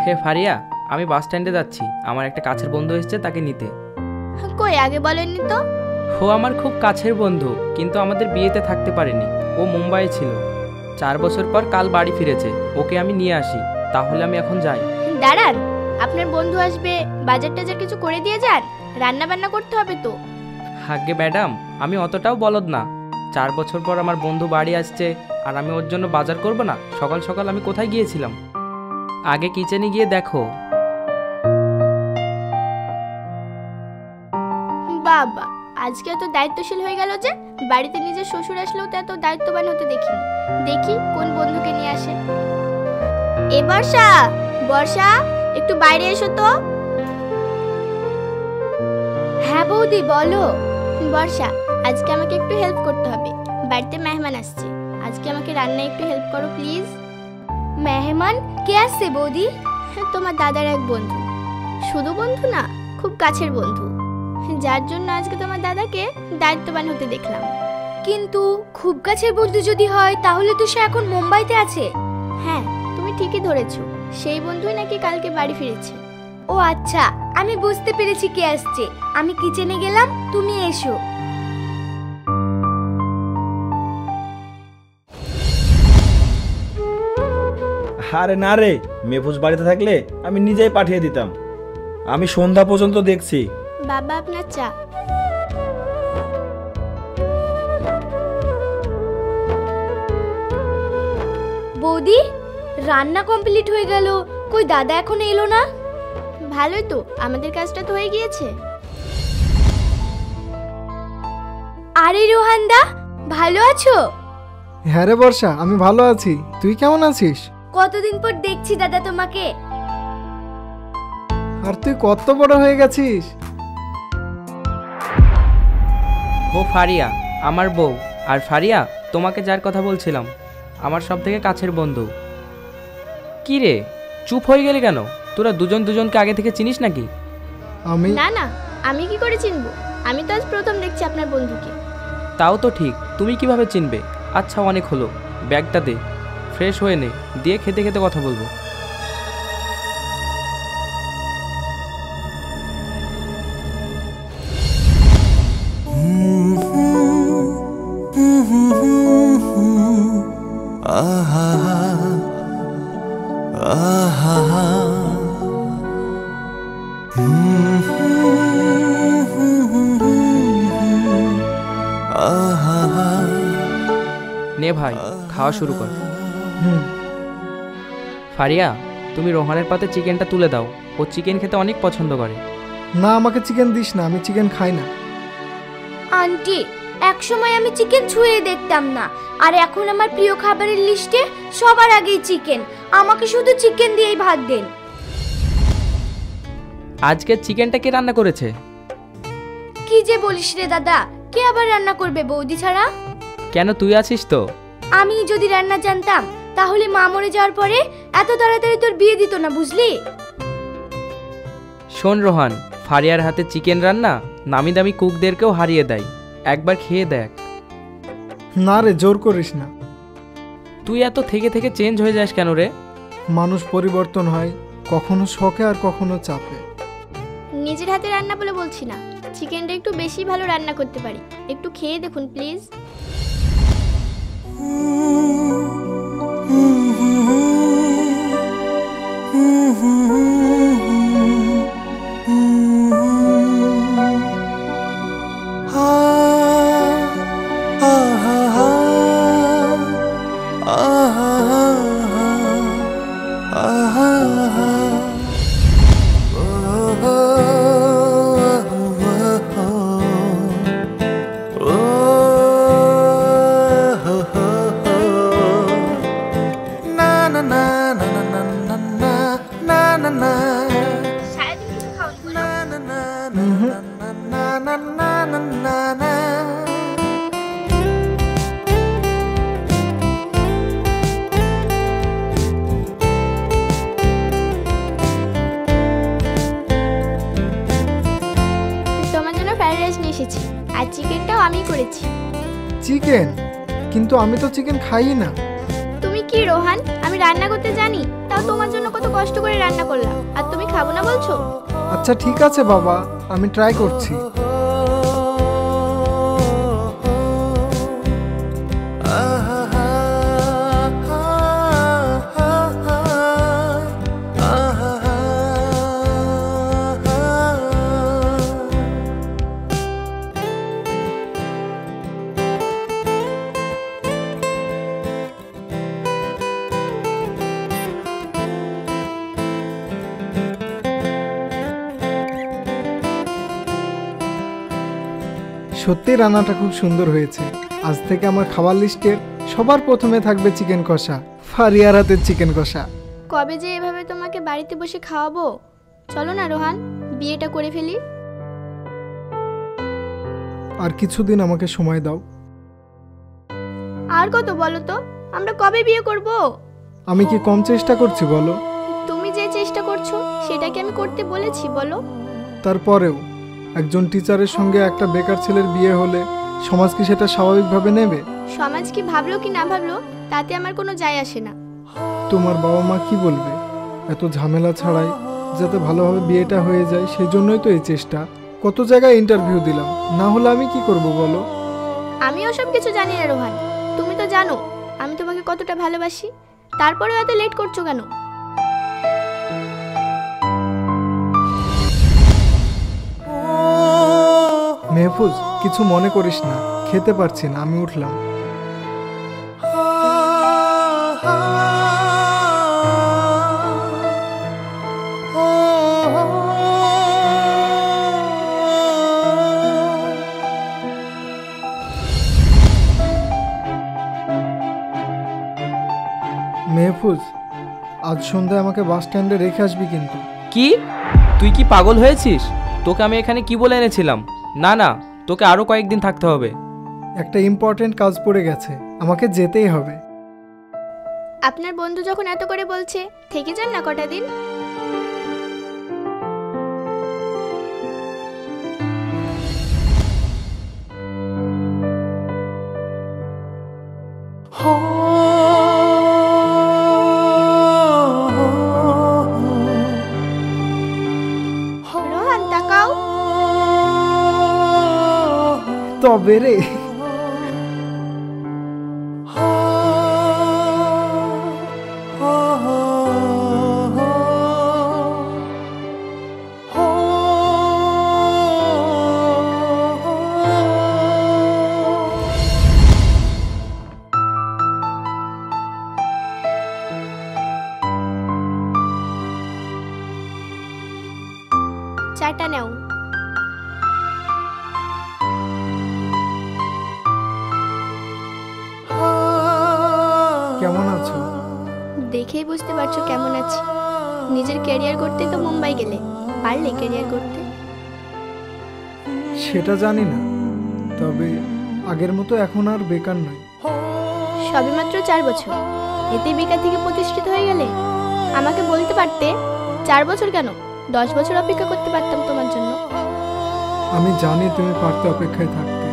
হে ফারিয়া, আমি বাস স্ট্যান্ডে যাচ্ছি, আমার একটা কাছের বন্ধু এসেছে তাকে নিতে। কই আগে বলেননি তো? ও আমার খুব কাছের বন্ধু, কিন্তু আমাদের বিয়েতে থাকতে পারেনি। ও মুম্বাইয়ে ছিল, 4 বছর পর কাল বাড়ি ফিরেছে। ওকে আমি নিয়ে আসি, তাহলে আমি এখন যাই। দাঁড়ান, আপনার বন্ধু আসবে, বাজার টাজার কিছু করে দিয়ে যান, রান্না বান্না করতে হবে তো। আগে ম্যাডাম, আমি অতটাও বলদ না। 4 বছর পর আমার বন্ধু বাড়ি আসছে, আর আমি ওর জন্য বাজার করব না? সকাল সকাল আমি কোথায় গিয়েছিলাম? আগে কিচেনে গিয়ে দেখো। বাবা, আজকে এত দায়িত্বশীল হয়ে গেল যে, বাড়িতে নিজের শ্বশুর আসলেও তো এত দায়িত্ববান হতে দেখিনি। দেখি কোন বন্ধুকে নিয়ে আসে। এ বর্ষা, বর্ষা একটু বাইরে এসো তো। হ্যাঁ বৌদি বলো। বর্ষা, আজকে আমাকে একটু হেল্প করতে হবে, বাড়িতে মেহমান আসছে। আজকে আমাকে রান্নায় একটু হেল্প করো প্লিজ। মেহমান কে আসছে বৌদি? তোমার দাদার এক বন্ধু। শুধু বন্ধু না, খুব কাছের বন্ধু, যার জন্য আজকে তোমার দাদাকে দায়িত্ববান হতে দেখলাম। কিন্তু খুব কাছের বন্ধু যদি হয়, তাহলে তো সে এখন মুম্বাইতে আছে। হ্যাঁ, তুমি ঠিকই ধরেছো, সেই বন্ধুই নাকি কালকে বাড়ি ফিরেছে। ও আচ্ছা, আমি বুঝতে পেরেছি কে আসছে। আমি কিচেনে গেলাম, তুমি এসো। আরে না রে, মেহফুজ বাড়িতে থাকলে আমি নিজেই পাঠিয়ে দিতাম। আমি সন্ধ্যা পর্যন্ত দেখছি। বাবা আপনার চা। বৌদি, রান্না কমপ্লিট হয়ে গেল, কই দাদা এখনো এলো না? ভালোই তো, আমাদের কাজটা তো হয়ে গিয়েছে। আরে রোহানদা, ভালো আছো? হ্যাঁ রে বর্ষা, আমি ভালো আছি, তুই কেমন আছিস? কতদিন পর দেখছি দাদা তোমাকে। আর তুই কত বড় হয়ে গেছিস। ও ফারিয়া, আমার বউ। আর ফারিয়া, তোমাকে যার কথা বলছিলাম, আমার সব থেকে কাছের বন্ধু। কি রে, চুপ হয়ে গেলি কেন? তোরা দুজন দুজনকে আগে থেকে চিনিস নাকি? আমি না না, আমি কি করে চিনবো? আমি তো আজ প্রথম দেখছি আপনার বন্ধুকে। তাও তো ঠিক, তুমি কিভাবে চিনবে? আচ্ছা অনেক হলো, ব্যাগটা দে, ফ্রেশ হয়ে নে, দিয়ে খেতে খেতে কথা বলবো। নে ভাই, খাওয়া শুরু কর। ফারিয়া, তুমি রোহানের পাতে চিকেনটা তুলে দাও, ও চিকেন খেতে অনেক পছন্দ করে। না, আমাকে চিকেন দিস না, আমি চিকেন খাই না। আন্টি, একসময় আমি চিকেন ছুঁয়ে দেখতাম না, আর এখন আমার প্রিয় খাবারের লিস্টে সবার আগেই চিকেন। আমাকে শুধু চিকেন দিয়েই ভাত দেন। আজকে চিকেনটা কে রান্না করেছে? কি যে বলিস রে দাদা, কে আবার রান্না করবে বৌদি ছাড়া? কেন, তুই আছিস তো। আমি যদি রান্না জানতাম, তাহলে মা মরে যাওয়ার পরে এত তাড়াতাড়ি তোর বিয়ে দিত না, বুঝলি? শোন রোহান, ফারিয়ার হাতে চিকেন রান্না নামি দামি কুকদেরকেও হারিয়ে দেয়, একবার খেয়ে দেখ। না রে, জোর করিস না। তুই এত থেকে থেকে চেঞ্জ হয়ে যাস কেন রে? মানুষ পরিবর্তন হয়, কখনো শখে আর কখনো চাপে। নিজের হাতে রান্না বলে বলছি না, চিকেনটা একটু বেশি ভালো রান্না করতে পারি, একটু খেয়ে দেখুন প্লিজ। আর চিকেনটাও আমি করেছি। চিকেন? কিন্তু আমি তো চিকেন খাই না। তুমি কি রোহান, আমি রান্না করতে জানি, তাও তোমার জন্য কত কষ্ট করে রান্না করলাম, আর তুমি খাবো না বলছো? আচ্ছা ঠিক আছে বাবা, আমি ট্রাই করছি। সত্যি রান্নাটা খুব সুন্দর হয়েছে। আজ থেকে আমার খাবার লিস্টের সবার প্রথমে থাকবে চিকেন কষা, ফারিয়ার হাতের চিকেন কষা। কবে যে এভাবে তোমাকে বাড়িতে বসে খাওয়াবো? চলো না রোহান, বিয়েটা করে ফেলি। আর কিছুদিন আমাকে সময় দাও। আর কত বলো তো, আমরা কবে বিয়ে করব? আমি কি কম চেষ্টা করছি বলো? তুমি যে চেষ্টা করছো সেটা কি আমি করতে বলেছি বলো? তারপরেও একজন টিচারের সঙ্গে একটা বেকার ছেলের বিয়ে হলে সমাজ কি সেটা স্বাভাবিকভাবে নেবে? সমাজ কি ভাবলো কি না ভাবলো তাতে আমার কোনো যায় আসে না। তোমার বাবা মা কি বলবে? এত ঝামেলা ছাড়াই যাতে ভালোভাবে বিয়েটা হয়ে যায় সেই জন্যই তো এই চেষ্টা। কত জায়গায় ইন্টারভিউ দিলাম, না হলে আমি কি করব বলো? আমি ওসব কিছু জানি না রোহান, তুমি তো জানো আমি তোমাকে কতটা ভালোবাসি, তারপরে এত লেট করছো কেন? মেহফুজ, কিছু মনে করিস না, খেতে পারছি না, আমি উঠলাম। মেহফুজ, আজ সন্ধ্যায় আমাকে বাস স্ট্যান্ডে রেখে আসবি কিন্তু। কি? তুই কি পাগল হয়েছিস? তোকে আমি এখানে কি বলে এনেছিলাম? না না, তোকে আরো কয়েকদিন থাকতে হবে। একটা ইম্পর্টেন্ট কাজ পড়ে গেছে, আমাকে যেতেই হবে। আপনার বন্ধু যখন এত করে বলছে থেকে যান না কটা দিন। রোহান তাকাও। তবে রে, চাটা নাও। কেমন আছো? দেখেই বুঝতে পারছো কেমন আছি। নিজের ক্যারিয়ার করতে তো মুম্বাই গেলে, পারলে ক্যারিয়ার করতে? সেটা জানি না, তবে আগের মতো এখন আর বেকার নয়। সবেমাত্র 4 বছর, এতেই বেকার থেকে প্রতিষ্ঠিত হয়ে গেলে? আমাকে বলতে পারতে 4 বছর কেন, 10 বছর অপেক্ষা করতে পারতাম তোমার জন্য। আমি জানি তুমি পারতে অপেক্ষায় থাকতে,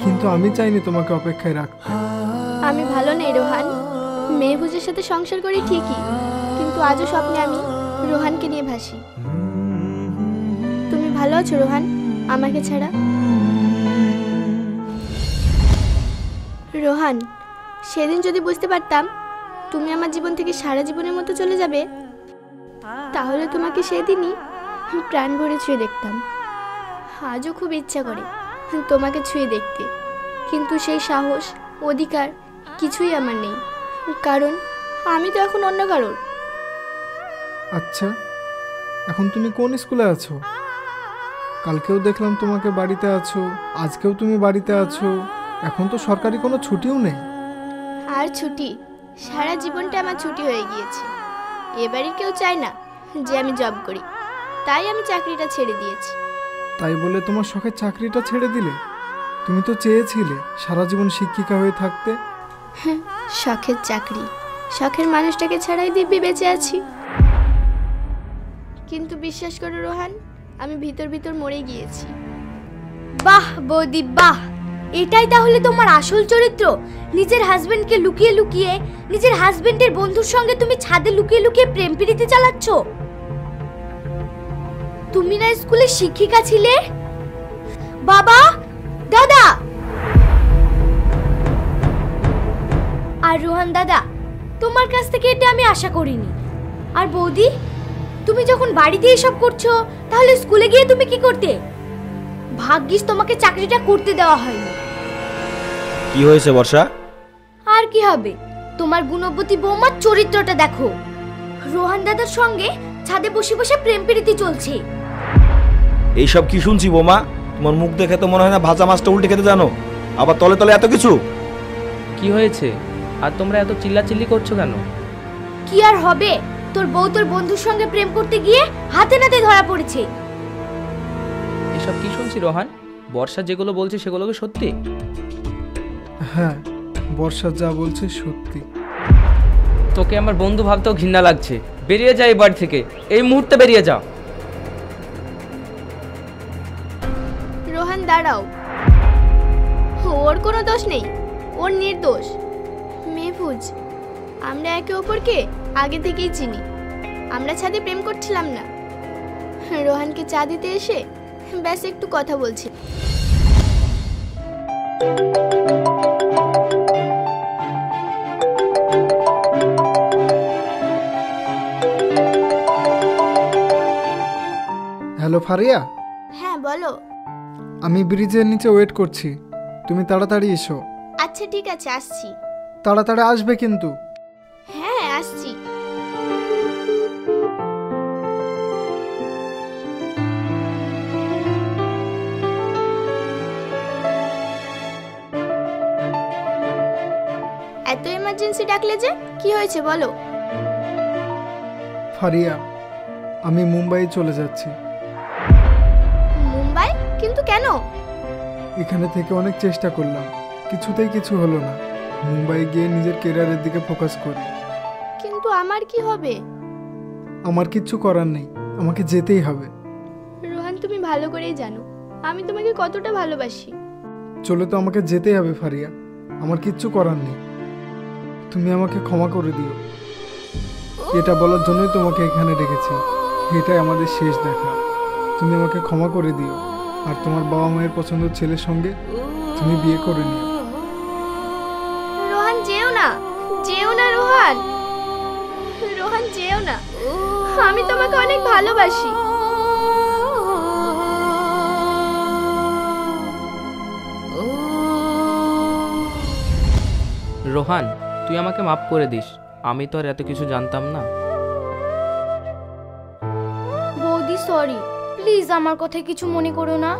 কিন্তু আমি চাইনি তোমাকে অপেক্ষায় রাখতে। আমি ভালো নেই রোহান, মেহবুজের সাথে সংসার করি ঠিকই, কিন্তু আজও স্বপ্নে আমি রোহানকে নিয়ে ভাসি। তুমি ভালো আছো রোহান আমাকে ছাড়া? রোহান, সেদিন যদি বুঝতে পারতাম তুমি আমার জীবন থেকে সারা জীবনের মতো চলে যাবে, তাহলে তোমাকে সেদিনই প্রাণ ভরে ছুঁয়ে দেখতাম। আজও খুব ইচ্ছা করে তোমাকে ছুঁয়ে দেখতে, কিন্তু সেই সাহস অধিকার কিছুই আমার নেই, কারণ আমি তো এখন অন্য কারোর। আচ্ছা, এখন তুমি কোন স্কুলে আছো? কালকেও দেখলাম তোমাকে বাড়িতে আছো, আজকেও তুমি বাড়িতে আছো। এখন তো সরকারি কোনো ছুটিও নেই। আর ছুটি? সারা জীবনটা আমার ছুটি হয়ে গিয়েছে। এবারে কেউ চায় না যে আমি জব করি, তাই আমি চাকরিটা ছেড়ে দিয়েছি। তাই বলে তোমার শখের চাকরিটা ছেড়ে দিলে? তুমি তো চেয়েছিলে সারা জীবন শিক্ষিকা হয়ে থাকতে। শখের চাকরি, শখের মানুষটাকে ছাড়াই দিব্যি বেঁচে আছি। কিন্তু বিশ্বাস করো রোহান, আমি ভিতর ভিতর মরে গিয়েছি। বাহ বৌদি বাহ, এটাই তাহলে তোমার আসল চরিত্র? নিজের হাজবেন্ডকে লুকিয়ে লুকিয়ে নিজের হাজবেন্ডের বন্ধুর সঙ্গে তুমি ছাদে লুকিয়ে লুকিয়ে প্রেম প্রীতি চালাচ্ছ? তুমি না স্কুলে শিক্ষিকা ছিলে? বাবা, দাদা আর রোহান দাদা, তোমার কাছ থেকে এটা আমি আশা করিনি। আর বৌদি, তুমি যখন বাড়িতে এসব করছো তাহলে স্কুলে গিয়ে তুমি কি করতে? ভাগ্যিস তোমাকে চাকরিটা করতে দেওয়া হয়নি। কি হয়েছে বর্ষা? আর কি হবে, তোমার গুণবতী বৌমার চরিত্রটা দেখো। রোহান দাদার সঙ্গে ছাদে বসে বসে প্রেম প্রীতি চলছে। এইসব কি শুনছি বোমা? তোমার মুখ দেখে তো মনে হয় না ভাজা মাছটা উল্টে খেতে জানো, আবার তলে তলে এত কিছু। কি হয়েছে? আর তোমরা এত চিল্লাচিল্লি করছো কেন? কি আর হবে, তোর বউ তোর বন্ধুর সঙ্গে প্রেম করতে গিয়ে হাতে নাতে ধরা পড়েছে। এসব কি শুনছি রোহান? বর্ষা যেগুলো বলছে সেগুলো কি সত্যি? হ্যাঁ, বর্ষা যা বলছে সত্যি। তোকে আমার বন্ধু ভাবতেও ঘৃণা লাগছে। বেরিয়ে যা এই বাড়ি থেকে, এই মুহূর্তে বেরিয়ে যা। রোহান দাঁড়াও, ওর কোনো দোষ নেই, ওর নির্দোষ। মেহফুজ, আমরা একে অপরকে আগে থেকেই চিনি। আমরা ছাদে প্রেম করছিলাম না, রোহানকে চা দিতে এসে ব্যাস একটু কথা বলছি। হ্যালো ফারিয়া, হ্যাঁ বলো। আমি ব্রিজের নিচে ওয়েট করছি, তুমি তাড়াতাড়ি এসো। আচ্ছা ঠিক আছে, আসছি। তাড়াতাড়ি আসবে কিন্তু। হ্যাঁ আসছি। এত এমার্জেন্সি ডাকলে যে, কি হয়েছে বলো? ফারিয়া, আমি মুম্বাই চলে যাচ্ছি। মুম্বাই? কিন্তু কেন? এখানে থেকে অনেক চেষ্টা করলাম, কিছুতেই কিছু হলো না। মুম্বাই গিয়ে নিজের কেরিয়ারের দিকে ফোকাস করি। কিন্তু আমার কি হবে? আমার কিচ্ছু করার নেই, আমাকে যেতেই হবে। রোহান, তুমি ভালো করেই জানো আমি তোমাকে কতটা ভালোবাসি। চলে তো আমাকে যেতেই হবে ফারিয়া, আমার কিচ্ছু করার নেই। তুমি আমাকে ক্ষমা করে দিও। এটা বলার জন্যই তোমাকে এখানে ডেকেছি, এটাই আমাদের শেষ দেখা। তুমি আমাকে ক্ষমা করে দিও, আর তোমার বাবা মায়ের পছন্দের ছেলের সঙ্গে তুমি বিয়ে করে নিও। রোহান যেও না, যেও না রোহান, রোহান যেও না, আমি তোমাকে অনেক ভালোবাসি। রোহান, তুই আমাকে মাফ করে দিস, আমি তো আর এত কিছু জানতাম না। বৌদি সরি, প্লিজ আমার কথা কিছু মনে করো না।